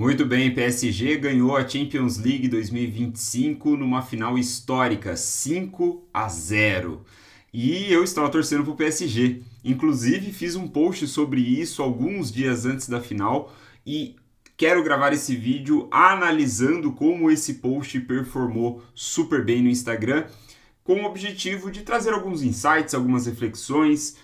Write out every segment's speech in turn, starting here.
Muito bem, PSG ganhou a Champions League 2025 numa final histórica, 5-0. E eu estava torcendo para o PSG. Inclusive, fiz um post sobre isso alguns dias antes da final e quero gravar esse vídeo analisando como esse post performou super bem no Instagram, com o objetivo de trazer alguns insights, algumas reflexões,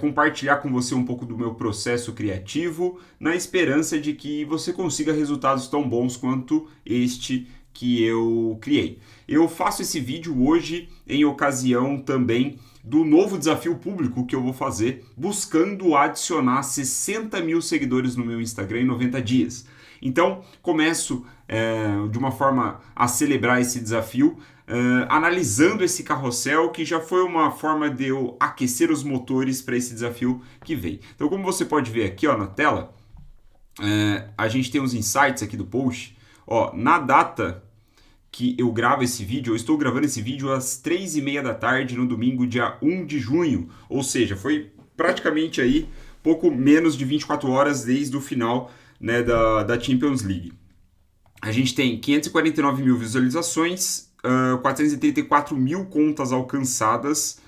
compartilhar com você um pouco do meu processo criativo, na esperança de que você consiga resultados tão bons quanto este que eu criei. Eu faço esse vídeo hoje em ocasião também do novo desafio público que eu vou fazer, buscando adicionar 60 mil seguidores no meu Instagram em 90 dias. Então, começo de uma forma a celebrar esse desafio, analisando esse carrossel, que já foi uma forma de eu aquecer os motores para esse desafio que vem. Então, como você pode ver aqui, ó, na tela, a gente tem os insights aqui do post. Ó, na data que eu gravo esse vídeo, eu estou gravando esse vídeo às 3h30 da tarde, no domingo, dia 1 de junho. Ou seja, foi praticamente aí pouco menos de 24 horas desde o final, né, da Champions League. A gente tem 549 mil visualizações, 434 mil contas alcançadas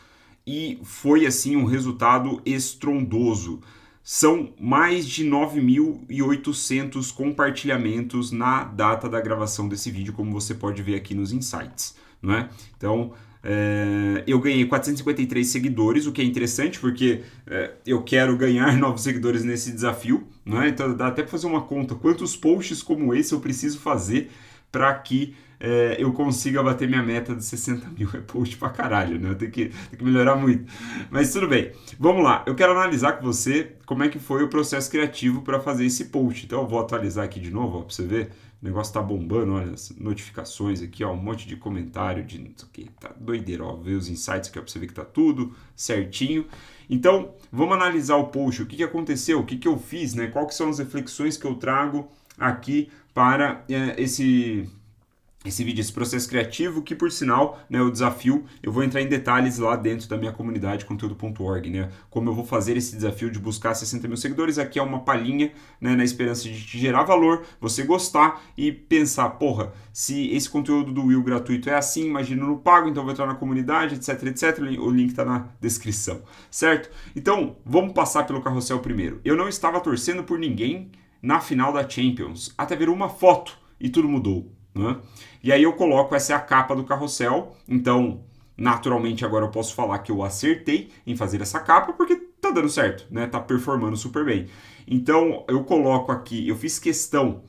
e foi assim um resultado estrondoso. São mais de 9.800 compartilhamentos na data da gravação desse vídeo, como você pode ver aqui nos insights, não é? Então, eu ganhei 453 seguidores, o que é interessante porque eu quero ganhar novos seguidores nesse desafio, não é? Então dá até para fazer uma conta, quantos posts como esse eu preciso fazer para que eu consiga bater minha meta de 60 mil. É post pra caralho, né? Eu tenho que melhorar muito. Mas tudo bem. Vamos lá. Eu quero analisar com você como é que foi o processo criativo para fazer esse post. Então eu vou atualizar aqui de novo, ó, para você ver. O negócio tá bombando, olha as notificações aqui, ó, um monte de comentário de não sei o que, tá doideira, ó, ver os insights aqui ó, pra você ver que tá tudo certinho. Então, vamos analisar o post, o que aconteceu, o que eu fiz, né? Quais são as reflexões que eu trago aqui para esse vídeo, esse processo criativo, que por sinal, né, o desafio, eu vou entrar em detalhes lá dentro da minha comunidade conteúdo.org, né, como eu vou fazer esse desafio de buscar 60 mil seguidores. Aqui é uma palhinha, né, na esperança de te gerar valor, você gostar e pensar, porra, se esse conteúdo do Will gratuito é assim, imagina no pago, então eu vou entrar na comunidade, etc, etc, o link tá na descrição, certo? Então, vamos passar pelo carrossel primeiro. Eu não estava torcendo por ninguém na final da Champions, até ver uma foto e tudo mudou. Né? E aí eu coloco, essa é a capa do carrossel, então naturalmente agora eu posso falar que eu acertei em fazer essa capa porque tá dando certo, né? Tá performando super bem. Então eu coloco aqui, eu fiz questão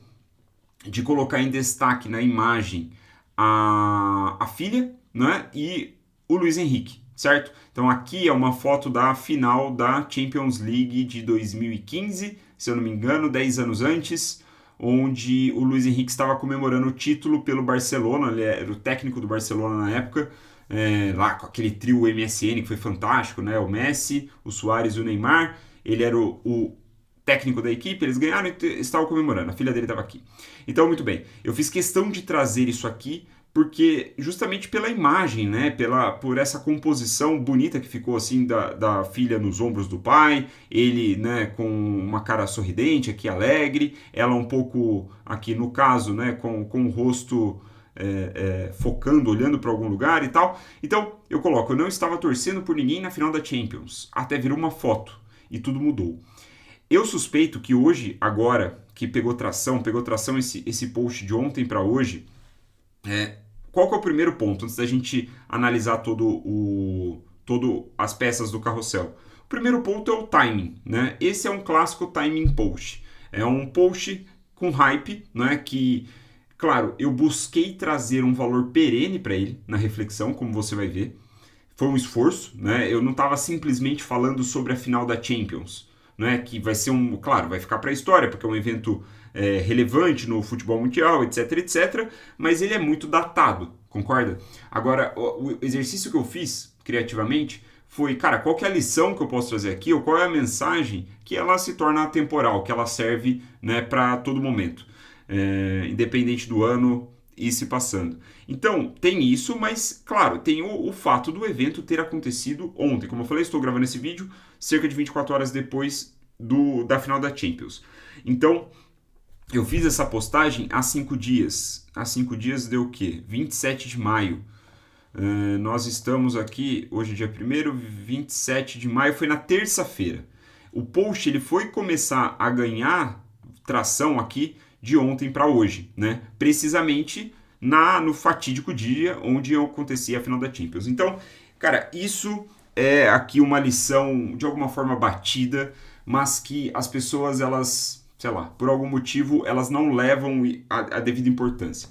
de colocar em destaque na imagem a filha, né? E o Luiz Henrique, certo? Então aqui é uma foto da final da Champions League de 2015, se eu não me engano, 10 anos antes, onde o Luiz Henrique estava comemorando o título pelo Barcelona, ele era o técnico do Barcelona na época, lá com aquele trio MSN que foi fantástico, né? O Messi, o Suárez e o Neymar, ele era o técnico da equipe, eles ganharam e estavam comemorando, a filha dele estava aqui. Então, muito bem, eu fiz questão de trazer isso aqui, porque justamente pela imagem, né, por essa composição bonita que ficou assim da filha nos ombros do pai, ele, né, com uma cara sorridente aqui, alegre, ela um pouco aqui no caso, né, com o rosto focando, olhando para algum lugar e tal. Então eu coloco, eu não estava torcendo por ninguém na final da Champions, até vir uma foto e tudo mudou. Eu suspeito que hoje, agora que pegou tração esse post de ontem para hoje, qual que é o primeiro ponto, antes da gente analisar todo as peças do carrossel? O primeiro ponto é o timing, né? Esse é um clássico timing post. É um post com hype, né? Que, claro, eu busquei trazer um valor perene para ele na reflexão, como você vai ver. Foi um esforço, né? Eu não estava simplesmente falando sobre a final da Champions, né? Que vai ser claro, vai ficar para a história, porque é um evento relevante no futebol mundial, etc, etc, mas ele é muito datado, concorda? Agora, o exercício que eu fiz criativamente foi, cara, qual que é a lição que eu posso trazer aqui, ou qual é a mensagem que ela se torna atemporal, que ela serve, né, para todo momento, independente do ano e se passando. Então, tem isso, mas, claro, tem o fato do evento ter acontecido ontem. Como eu falei, estou gravando esse vídeo cerca de 24 horas depois da final da Champions. Então, Eu fiz essa postagem há 5 dias. Há 5 dias deu o quê? 27 de maio. Nós estamos aqui, hoje é dia 1º, 27 de maio, foi na terça-feira. O post ele foi começar a ganhar tração aqui de ontem para hoje, né? Precisamente no fatídico dia onde acontecia a final da Champions. Então, cara, isso é aqui uma lição de alguma forma batida, mas que as pessoas, elas, sei lá, por algum motivo, elas não levam a devida importância.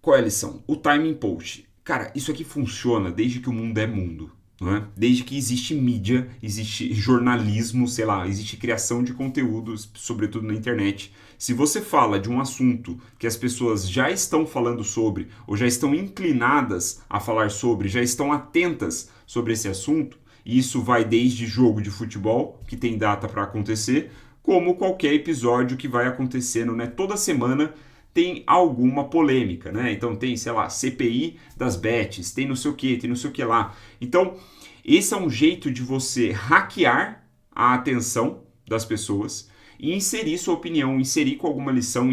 Qual é a lição? O timing post. Cara, isso aqui funciona desde que o mundo é mundo. Não é? Desde que existe mídia, existe jornalismo, sei lá, existe criação de conteúdos, sobretudo na internet. Se você fala de um assunto que as pessoas já estão falando sobre, ou já estão inclinadas a falar sobre, já estão atentas sobre esse assunto, e isso vai desde jogo de futebol, que tem data para acontecer, como qualquer episódio que vai acontecendo, né? Toda semana tem alguma polêmica, né? Então tem, sei lá, CPI das bets, tem não sei o que lá. Então, esse é um jeito de você hackear a atenção das pessoas e inserir sua opinião, inserir com alguma lição,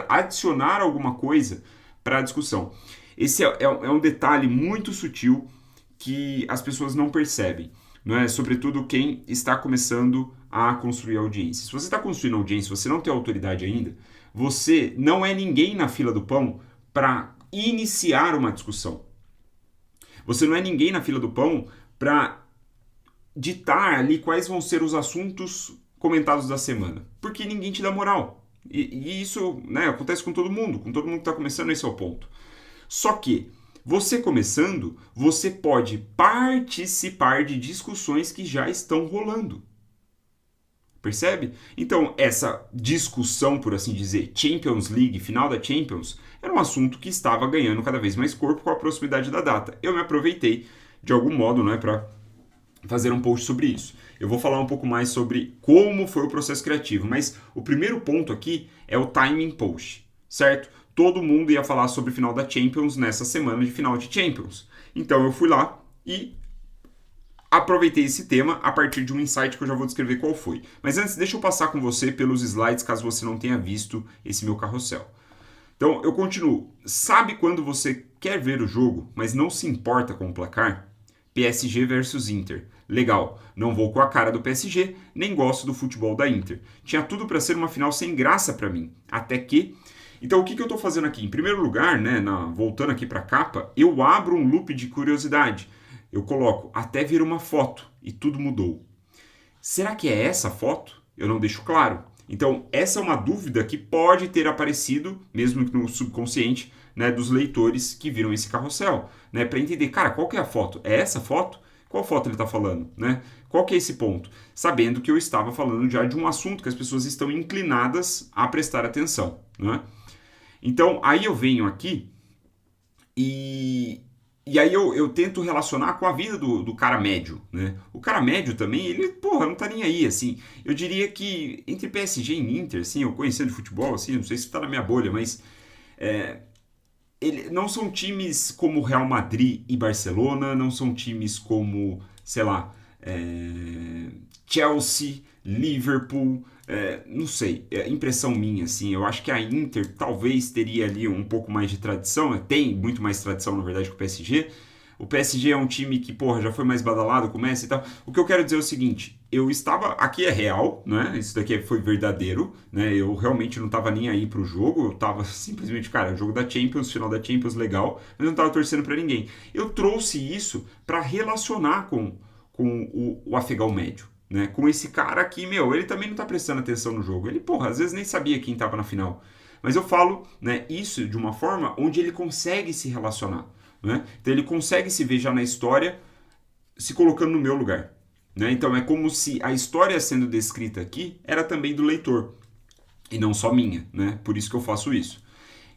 adicionar alguma coisa para a discussão. Esse é um detalhe muito sutil que as pessoas não percebem, não é? Sobretudo quem está começando a construir audiência. Se você está construindo audiência, você não tem autoridade ainda, você não é ninguém na fila do pão para iniciar uma discussão. Você não é ninguém na fila do pão para ditar ali quais vão ser os assuntos comentados da semana. Porque ninguém te dá moral. E isso, né, acontece com todo mundo que está começando, esse é o ponto. Só que, você começando, você pode participar de discussões que já estão rolando. Percebe? Então, essa discussão, por assim dizer, Champions League, final da Champions, era um assunto que estava ganhando cada vez mais corpo com a proximidade da data. Eu me aproveitei, de algum modo, né, para fazer um post sobre isso. Eu vou falar um pouco mais sobre como foi o processo criativo, mas o primeiro ponto aqui é o timing post, certo? Todo mundo ia falar sobre o final da Champions nessa semana de final de Champions. Então, eu fui lá e aproveitei esse tema a partir de um insight que eu já vou descrever qual foi. Mas antes, deixa eu passar com você pelos slides, caso você não tenha visto esse meu carrossel. Então, eu continuo. Sabe quando você quer ver o jogo, mas não se importa com o placar? PSG versus Inter. Legal, não vou com a cara do PSG, nem gosto do futebol da Inter. Tinha tudo para ser uma final sem graça para mim. Até que... Então, o que eu estou fazendo aqui? Em primeiro lugar, né, voltando aqui para a capa, eu abro um loop de curiosidade. Eu coloco até vir uma foto e tudo mudou. Será que é essa foto? Eu não deixo claro. Então, essa é uma dúvida que pode ter aparecido, mesmo no subconsciente, né, dos leitores que viram esse carrossel, né, para entender, cara, qual que é a foto? É essa foto? Qual foto ele está falando? Né? Qual que é esse ponto? Sabendo que eu estava falando já de um assunto que as pessoas estão inclinadas a prestar atenção. Né? Então, aí eu venho aqui e aí eu tento relacionar com a vida do cara médio, né? O cara médio também, ele, porra, não tá nem aí, assim. Eu diria que entre PSG e Inter, assim, eu conhecendo de futebol, assim, não sei se tá na minha bolha, mas não são times como Real Madrid e Barcelona, não são times como, sei lá, Chelsea, Liverpool, não sei, impressão minha, assim, eu acho que a Inter talvez teria ali um pouco mais de tradição, tem muito mais tradição, na verdade, que o PSG. O PSG é um time que, porra, já foi mais badalado com o Messi e tal. O que eu quero dizer é o seguinte, eu estava, aqui é real, né, isso daqui foi verdadeiro, né, eu realmente não estava nem aí pro jogo, eu estava simplesmente, cara, jogo da Champions, final da Champions, legal, mas eu não estava torcendo para ninguém. Eu trouxe isso para relacionar com o afegão médio. Né, com esse cara aqui, meu, ele também não tá prestando atenção no jogo. Ele, porra, às vezes nem sabia quem tava na final. Mas eu falo, né, isso de uma forma onde ele consegue se relacionar. Né? Então ele consegue se ver já na história se colocando no meu lugar. Né? Então é como se a história sendo descrita aqui era também do leitor. E não só minha. Né? Por isso que eu faço isso.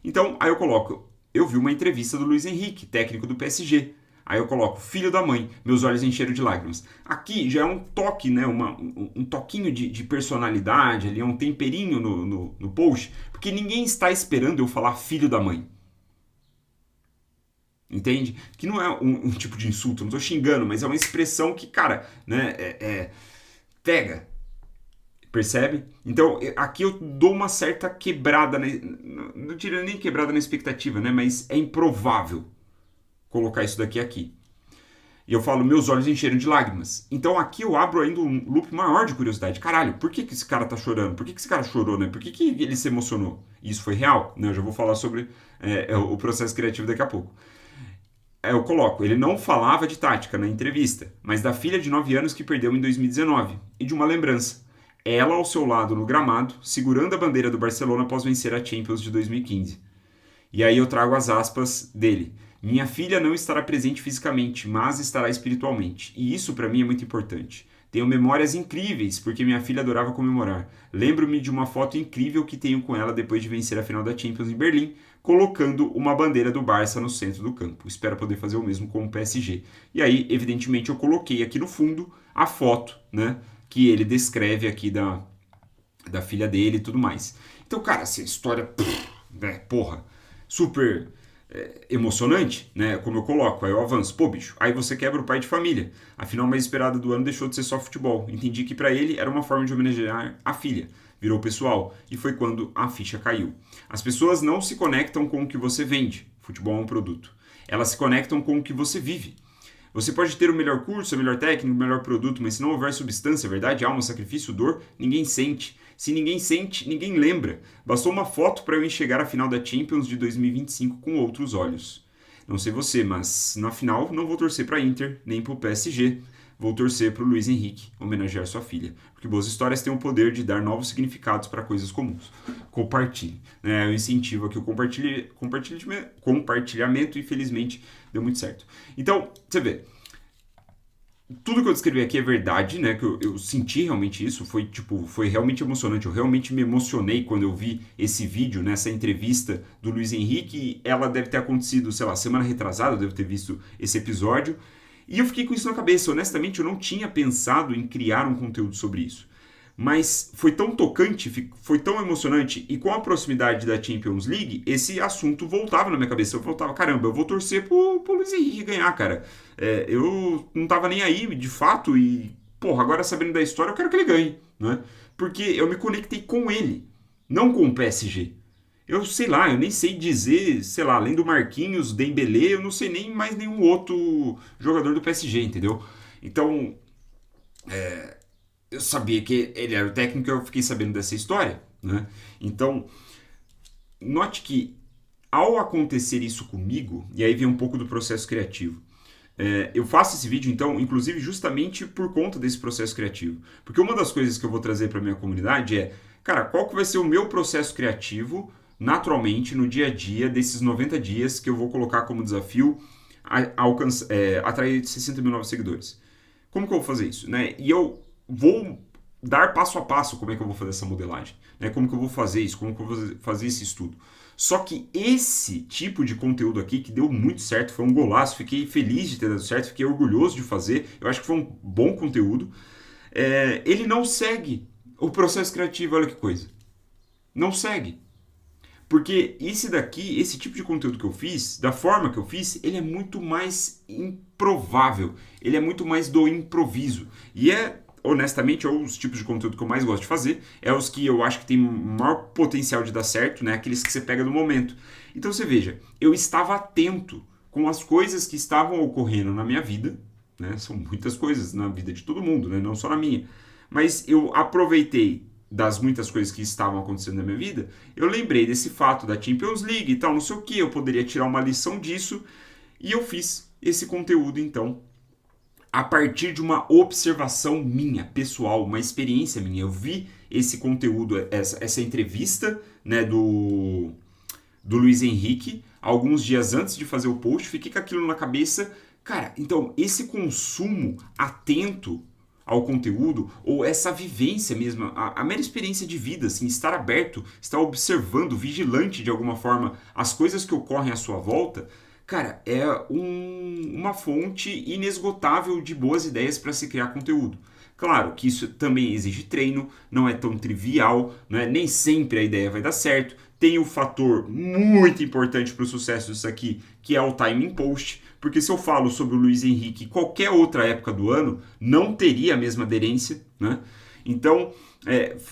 Então, aí eu coloco, eu vi uma entrevista do Luiz Henrique, técnico do PSG. Aí eu coloco, filho da mãe, meus olhos encheram de lágrimas. Aqui já é um toque, né, um toquinho de personalidade, ali, um temperinho no post, porque ninguém está esperando eu falar filho da mãe. Entende? Que não é um tipo de insulto, não estou xingando, mas é uma expressão que, cara, né, pega. Percebe? Então, aqui eu dou uma certa quebrada, não diria nem quebrada na expectativa, né? Mas é improvável colocar isso daqui aqui. E eu falo, meus olhos encheram de lágrimas. Então aqui eu abro ainda um loop maior de curiosidade. Caralho, por que esse cara tá chorando? Por que esse cara chorou, né? Por que ele se emocionou? E isso foi real? Né? Eu já vou falar sobre o processo criativo daqui a pouco. Eu coloco, ele não falava de tática na entrevista, mas da filha de 9 anos que perdeu em 2019 e de uma lembrança. Ela ao seu lado no gramado, segurando a bandeira do Barcelona após vencer a Champions de 2015. E aí eu trago as aspas dele. Minha filha não estará presente fisicamente, mas estará espiritualmente. E isso para mim é muito importante. Tenho memórias incríveis, porque minha filha adorava comemorar. Lembro-me de uma foto incrível que tenho com ela depois de vencer a final da Champions em Berlim, colocando uma bandeira do Barça no centro do campo. Espero poder fazer o mesmo com o PSG. E aí, evidentemente, eu coloquei aqui no fundo a foto, né, que ele descreve aqui da filha dele e tudo mais. Então, cara, essa história, super emocionante, né? Como eu coloco, aí eu avanço. Pô, bicho, aí você quebra o pai de família. A final mais esperada do ano deixou de ser só futebol. Entendi que pra ele era uma forma de homenagear a filha. Virou pessoal. E foi quando a ficha caiu. As pessoas não se conectam com o que você vende. Futebol é um produto. Elas se conectam com o que você vive. Você pode ter o melhor curso, a melhor técnica, o melhor produto, mas se não houver substância, verdade, alma, sacrifício, dor, ninguém sente. Se ninguém sente, ninguém lembra. Bastou uma foto para eu enxergar a final da Champions de 2025 com outros olhos. Não sei você, mas na final não vou torcer para a Inter, nem para o PSG. Vou torcer para o Luiz Henrique, homenagear sua filha. Porque boas histórias têm o poder de dar novos significados para coisas comuns. Compartilhe. Eu incentivo aqui o compartilhamento e felizmente deu muito certo. Então, você vê. Tudo que eu descrevi aqui é verdade, né? Que eu senti realmente isso, foi realmente emocionante. Eu realmente me emocionei quando eu vi esse vídeo, né, essa entrevista do Luiz Henrique. Ela deve ter acontecido, sei lá, semana retrasada, eu devo ter visto esse episódio. E eu fiquei com isso na cabeça. Honestamente, eu não tinha pensado em criar um conteúdo sobre isso. Mas foi tão tocante, foi tão emocionante, e com a proximidade da Champions League, esse assunto voltava na minha cabeça. Eu voltava, caramba, eu vou torcer pro Luiz Henrique ganhar, cara. Eu não tava nem aí, de fato, e, porra, agora sabendo da história, eu quero que ele ganhe, né? Porque eu me conectei com ele, não com o PSG. Eu sei lá, eu nem sei dizer, sei lá, além do Marquinhos, Dembélé, eu não sei nem mais nenhum outro jogador do PSG, entendeu? Então, eu sabia que ele era o técnico, eu fiquei sabendo dessa história, né? Então, note que ao acontecer isso comigo, e aí vem um pouco do processo criativo, eu faço esse vídeo, então, inclusive justamente por conta desse processo criativo. Porque uma das coisas que eu vou trazer para minha comunidade é, cara, qual que vai ser o meu processo criativo, naturalmente, no dia a dia, desses 90 dias que eu vou colocar como desafio atrair 60 mil novos seguidores. Como que eu vou fazer isso, né? E eu vou dar passo a passo como é que eu vou fazer essa modelagem, né? Como que eu vou fazer isso, como que eu vou fazer esse estudo. Só que esse tipo de conteúdo aqui, que deu muito certo, foi um golaço, fiquei feliz de ter dado certo, fiquei orgulhoso de fazer, eu acho que foi um bom conteúdo, ele não segue o processo criativo, olha que coisa. Não segue. Porque esse tipo de conteúdo que eu fiz, da forma que eu fiz, ele é muito mais improvável, ele é muito mais do improviso. E honestamente, os tipos de conteúdo que eu mais gosto de fazer, os que eu acho que tem maior potencial de dar certo, né? Aqueles que você pega no momento. Então você veja, eu estava atento com as coisas que estavam ocorrendo na minha vida, né? São muitas coisas na vida de todo mundo, né? Não só na minha. Mas eu aproveitei das muitas coisas que estavam acontecendo na minha vida, eu lembrei desse fato da Champions League e tal, não sei o que, eu poderia tirar uma lição disso, e eu fiz esse conteúdo, então, a partir de uma observação minha, pessoal, uma experiência minha. Eu vi esse conteúdo, essa entrevista, né, do Luiz Henrique, alguns dias antes de fazer o post, fiquei com aquilo na cabeça. Cara, então, esse consumo atento ao conteúdo, ou essa vivência mesmo, a mera experiência de vida, assim, estar aberto, estar observando, vigilante de alguma forma, as coisas que ocorrem à sua volta, cara, é uma fonte inesgotável de boas ideias para se criar conteúdo. Claro que isso também exige treino, não é tão trivial, né? Nem sempre a ideia vai dar certo. Tem o fator muito importante para o sucesso disso aqui, que é o timing post, porque se eu falo sobre o Luiz Henrique em qualquer outra época do ano, não teria a mesma aderência, né? Então,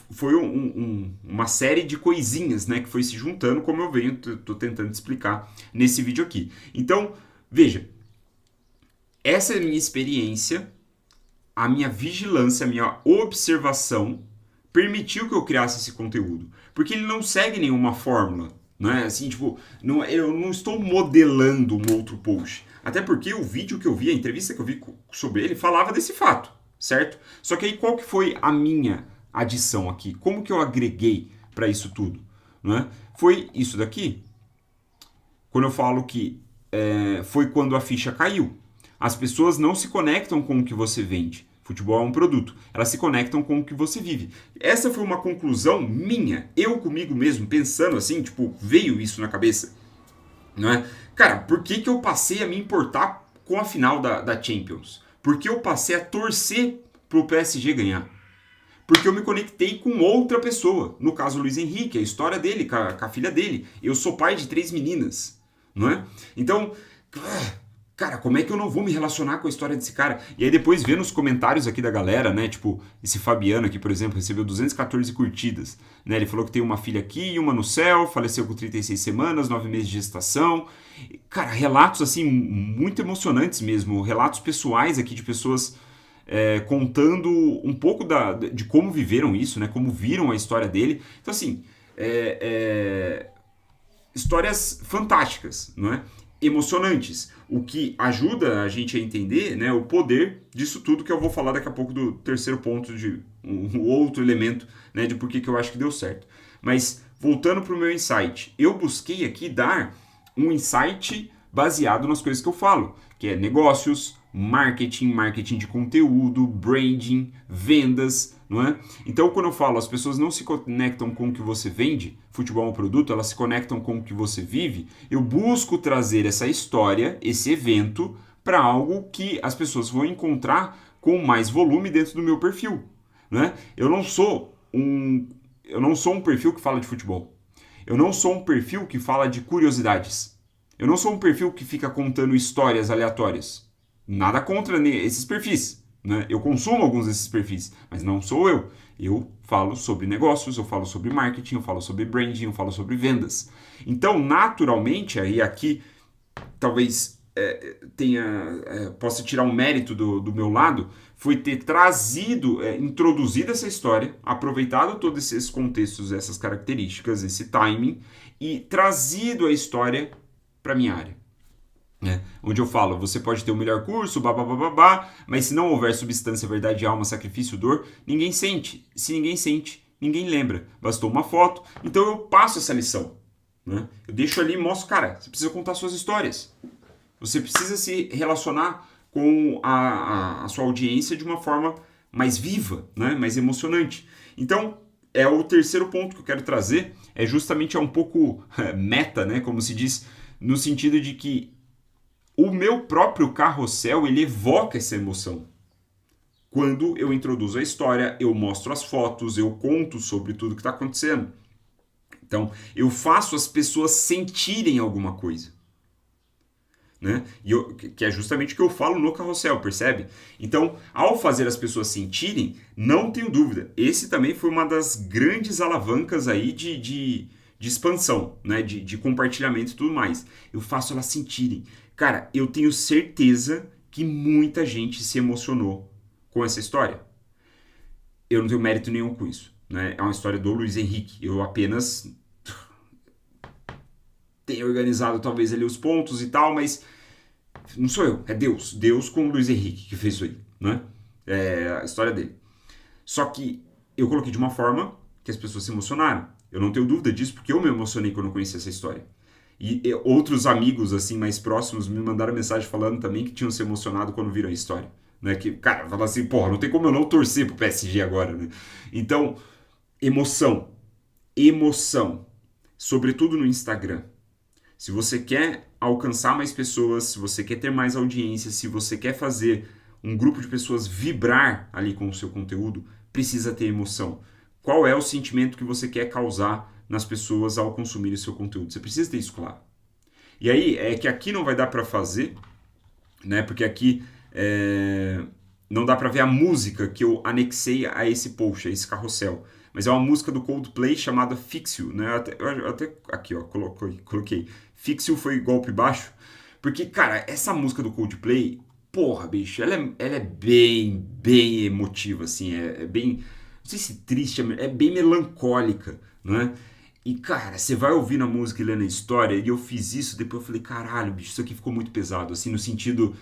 foi uma série de coisinhas, né, que foi se juntando, como eu venho, tô tentando te explicar nesse vídeo aqui. Então, veja, essa é a minha experiência, a minha vigilância, a minha observação permitiu que eu criasse esse conteúdo. Porque ele não segue nenhuma fórmula, né? Assim, tipo, eu não estou modelando um outro post. Até porque o vídeo que eu vi, a entrevista que eu vi sobre ele, falava desse fato, certo? Só que aí qual que foi a minha adição aqui? Como que eu agreguei para isso tudo? Né? Foi isso daqui. Quando eu falo que foi quando a ficha caiu. As pessoas não se conectam com o que você vende. Futebol é um produto. Elas se conectam com o que você vive. Essa foi uma conclusão minha. Eu comigo mesmo, pensando assim, tipo, veio isso na cabeça. Não é? Cara, por que eu passei a me importar com a final da Champions? Por que eu passei a torcer pro PSG ganhar? Porque eu me conectei com outra pessoa. No caso, o Luiz Henrique, a história dele, com a filha dele. Eu sou pai de 3 meninas. Não é? Então, cara, como é que eu não vou me relacionar com a história desse cara? E aí depois vendo os comentários aqui da galera, né? Tipo, esse Fabiano aqui, por exemplo, recebeu 214 curtidas. Né? Ele falou que tem uma filha aqui e uma no céu, faleceu com 36 semanas, 9 meses de gestação. Cara, relatos assim, muito emocionantes mesmo. Relatos pessoais aqui de pessoas contando um pouco de como viveram isso, né? Como viram a história dele. Então, assim, histórias fantásticas, não é? Emocionantes, o que ajuda a gente a entender, né, o poder disso tudo que eu vou falar daqui a pouco do terceiro ponto, de um outro elemento, né, de por que eu acho que deu certo. Mas voltando para o meu insight, eu busquei aqui dar um insight baseado nas coisas que eu falo, que é negócios, marketing de conteúdo, branding, vendas, não é? Então, quando eu falo, as pessoas não se conectam com o que você vende, futebol é um produto, elas se conectam com o que você vive, eu busco trazer essa história, esse evento, para algo que as pessoas vão encontrar com mais volume dentro do meu perfil, né? Eu não sou um perfil que fala de futebol. Eu não sou um perfil que fala de curiosidades. Eu não sou um perfil que fica contando histórias aleatórias. Nada contra esses perfis, né? Eu consumo alguns desses perfis, mas não sou eu. Eu falo sobre negócios, eu falo sobre marketing, eu falo sobre branding, eu falo sobre vendas. Então, naturalmente, aí aqui talvez possa tirar um mérito do meu lado, foi ter trazido, introduzido essa história, aproveitado todos esses contextos, essas características, esse timing, e trazido a história para minha área. Onde eu falo, você pode ter o melhor curso, babá, mas se não houver substância, verdade, alma, sacrifício, dor, ninguém sente. Se ninguém sente, ninguém lembra. Bastou uma foto. Então eu passo essa lição. Né? Eu deixo ali e mostro, cara, você precisa contar suas histórias. Você precisa se relacionar com a sua audiência de uma forma mais viva, né? Mais emocionante. Então, o terceiro ponto que eu quero trazer, justamente um pouco meta, né? Como se diz, no sentido de que o meu próprio carrossel, ele evoca essa emoção. Quando eu introduzo a história, eu mostro as fotos, eu conto sobre tudo que está acontecendo. Então, eu faço as pessoas sentirem alguma coisa. Né? Que é justamente o que eu falo no carrossel, percebe? Então, ao fazer as pessoas sentirem, não tenho dúvida, esse também foi uma das grandes alavancas aí de expansão, né? De compartilhamento e tudo mais. Eu faço elas sentirem. Cara, eu tenho certeza que muita gente se emocionou com essa história. Eu não tenho mérito nenhum com isso. Né? É uma história do Luiz Henrique. Eu apenas tenho organizado talvez ali os pontos e tal, mas não sou eu, é Deus. Deus com o Luiz Henrique que fez isso aí. Né? É a história dele. Só que eu coloquei de uma forma que as pessoas se emocionaram. Eu não tenho dúvida disso porque eu me emocionei quando eu conheci essa história. E outros amigos assim mais próximos me mandaram mensagem falando também que tinham se emocionado quando viram a história. Né? Que, cara, fala assim, porra, não tem como eu não torcer pro PSG agora, né? Então, emoção. Sobretudo no Instagram. Se você quer alcançar mais pessoas, se você quer ter mais audiência, se você quer fazer um grupo de pessoas vibrar ali com o seu conteúdo, precisa ter emoção. Qual é o sentimento que você quer causar nas pessoas ao consumir o seu conteúdo? Você precisa ter isso claro. E aí, é que aqui não vai dar para fazer, né? Porque aqui não dá pra ver a música que eu anexei a esse post, a esse carrossel. Mas é uma música do Coldplay chamada Fix You, né? Eu até aqui, ó, coloquei. Fix You foi golpe baixo. Porque, cara, essa música do Coldplay, porra, bicho, ela é bem emotiva, assim. É bem, não sei se triste, é bem melancólica, né? E, cara, você vai ouvindo a música e lendo a história, e eu fiz isso, depois eu falei, caralho, bicho, isso aqui ficou muito pesado, assim, no sentido...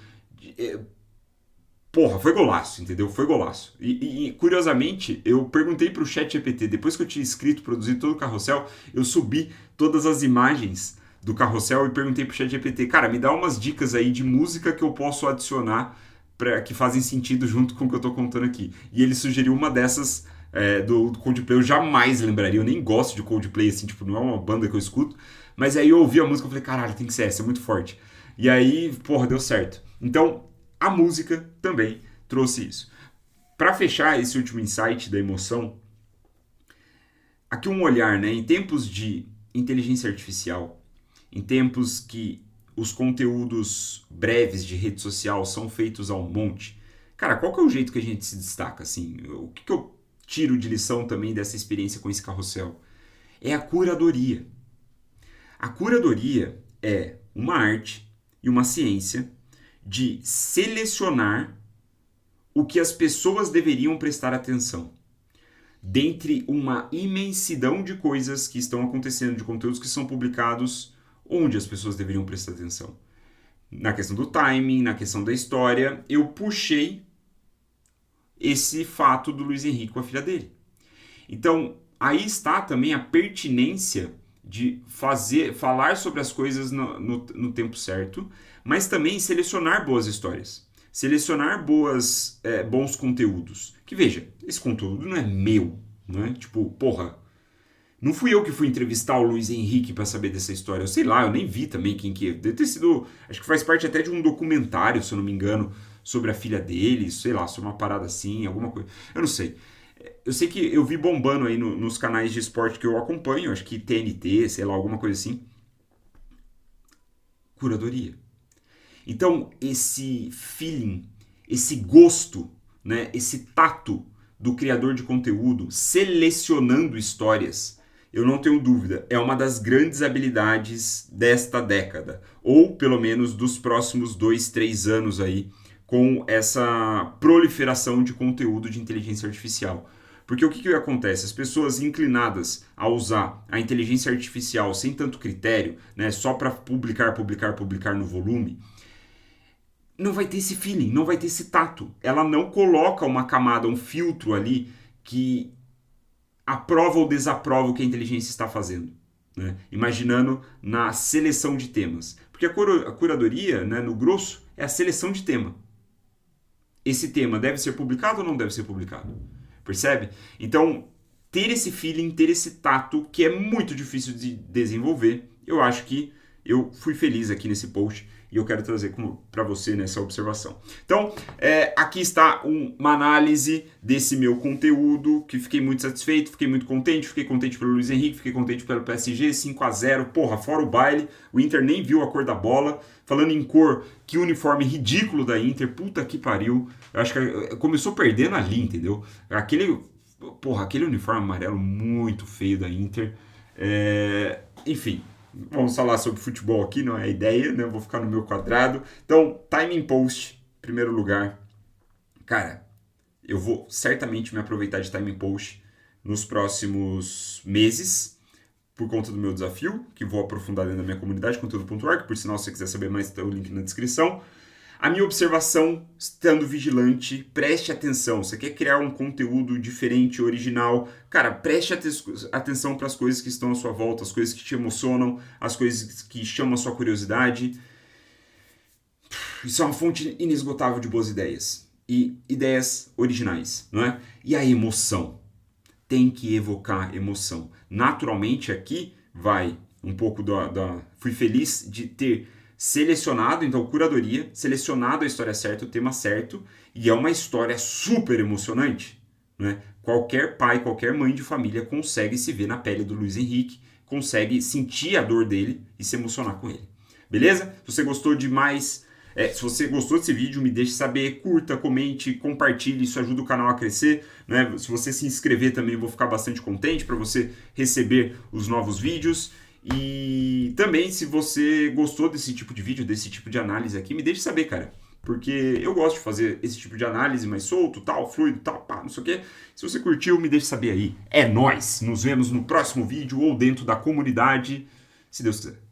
Porra, foi golaço, entendeu? Foi golaço. E, curiosamente, eu perguntei pro ChatGPT, depois que eu tinha escrito, produzido todo o carrossel, eu subi todas as imagens do carrossel e perguntei pro ChatGPT, cara, me dá umas dicas aí de música que eu posso adicionar que fazem sentido junto com o que eu tô contando aqui. E ele sugeriu uma dessas do Coldplay, eu jamais lembraria, eu nem gosto de Coldplay, assim, tipo, não é uma banda que eu escuto, mas aí eu ouvi a música e falei, caralho, tem que ser essa, é muito forte. E aí, porra, deu certo. Então, a música também trouxe isso. Para fechar esse último insight da emoção, aqui um olhar, né? Em tempos de inteligência artificial, em tempos que os conteúdos breves de rede social são feitos ao monte, cara, qual que é o jeito que a gente se destaca, assim? O que eu tiro de lição também dessa experiência com esse carrossel? É a curadoria. A curadoria é uma arte e uma ciência de selecionar o que as pessoas deveriam prestar atenção. Dentre uma imensidão de coisas que estão acontecendo, de conteúdos que são publicados, onde as pessoas deveriam prestar atenção. Na questão do timing, na questão da história, eu puxei esse fato do Luiz Henrique com a filha dele. Então, aí está também a pertinência de falar sobre as coisas no tempo certo, mas também selecionar boas histórias, selecionar bons conteúdos. Que veja, esse conteúdo não é meu, não é? Tipo, porra, não fui eu que fui entrevistar o Luiz Henrique para saber dessa história. Eu sei lá, eu nem vi também quem que é. Deve ter sido, acho que faz parte até de um documentário, se eu não me engano, sobre a filha dele, sei lá, sobre uma parada assim, alguma coisa. Eu não sei. Eu sei que eu vi bombando aí nos canais de esporte que eu acompanho, acho que TNT, sei lá, alguma coisa assim. Curadoria. Então, esse feeling, esse gosto, né, esse tato do criador de conteúdo selecionando histórias, eu não tenho dúvida, é uma das grandes habilidades desta década, ou pelo menos dos próximos 2, 3 anos aí, com essa proliferação de conteúdo de inteligência artificial. Porque o que acontece? As pessoas inclinadas a usar a inteligência artificial sem tanto critério, né, só para publicar no volume, não vai ter esse feeling, não vai ter esse tato. Ela não coloca uma camada, um filtro ali que aprova ou desaprova o que a inteligência está fazendo. Né? Imaginando na seleção de temas. Porque a curadoria, né, no grosso, é a seleção de tema. Esse tema deve ser publicado ou não deve ser publicado? Percebe? Então, ter esse feeling, ter esse tato, que é muito difícil de desenvolver, eu acho que eu fui feliz aqui nesse post e eu quero trazer para você nessa observação. Então, aqui está uma análise desse meu conteúdo, que fiquei muito satisfeito, fiquei contente pelo Luiz Henrique, fiquei contente pelo PSG, 5-0, porra, fora o baile, o Inter nem viu a cor da bola, falando em cor, que uniforme ridículo da Inter, puta que pariu, eu acho que começou perdendo ali, entendeu? Aquele uniforme amarelo muito feio da Inter, enfim... Vamos falar sobre futebol aqui, não é a ideia, né? Eu vou ficar no meu quadrado. Então, timing post, primeiro lugar. Cara, eu vou certamente me aproveitar de timing post nos próximos meses, por conta do meu desafio, que vou aprofundar dentro da minha comunidade, conteúdo.org. Por sinal, se você quiser saber mais, tem o link na descrição. A minha observação, estando vigilante, preste atenção. Você quer criar um conteúdo diferente, original? Cara, preste atenção para as coisas que estão à sua volta, as coisas que te emocionam, as coisas que chamam a sua curiosidade. Isso é uma fonte inesgotável de boas ideias. E ideias originais, não é? E a emoção? Tem que evocar emoção. Naturalmente, aqui vai um pouco Fui feliz de ter selecionado, então curadoria, selecionado a história certa, o tema certo, e é uma história super emocionante, né? Qualquer pai, qualquer mãe de família consegue se ver na pele do Luiz Henrique, consegue sentir a dor dele e se emocionar com ele. Beleza? Se você gostou de mais Se você gostou desse vídeo, me deixe saber, curta, comente, compartilhe, isso ajuda o canal a crescer, né? Se você se inscrever também, eu vou ficar bastante contente para você receber os novos vídeos. E também, se você gostou desse tipo de vídeo, desse tipo de análise aqui, me deixe saber, cara. Porque eu gosto de fazer esse tipo de análise mais solto, tal, fluido, tal, pá, não sei o quê. Se você curtiu, me deixe saber aí. É nóis! Nos vemos no próximo vídeo ou dentro da comunidade, se Deus quiser.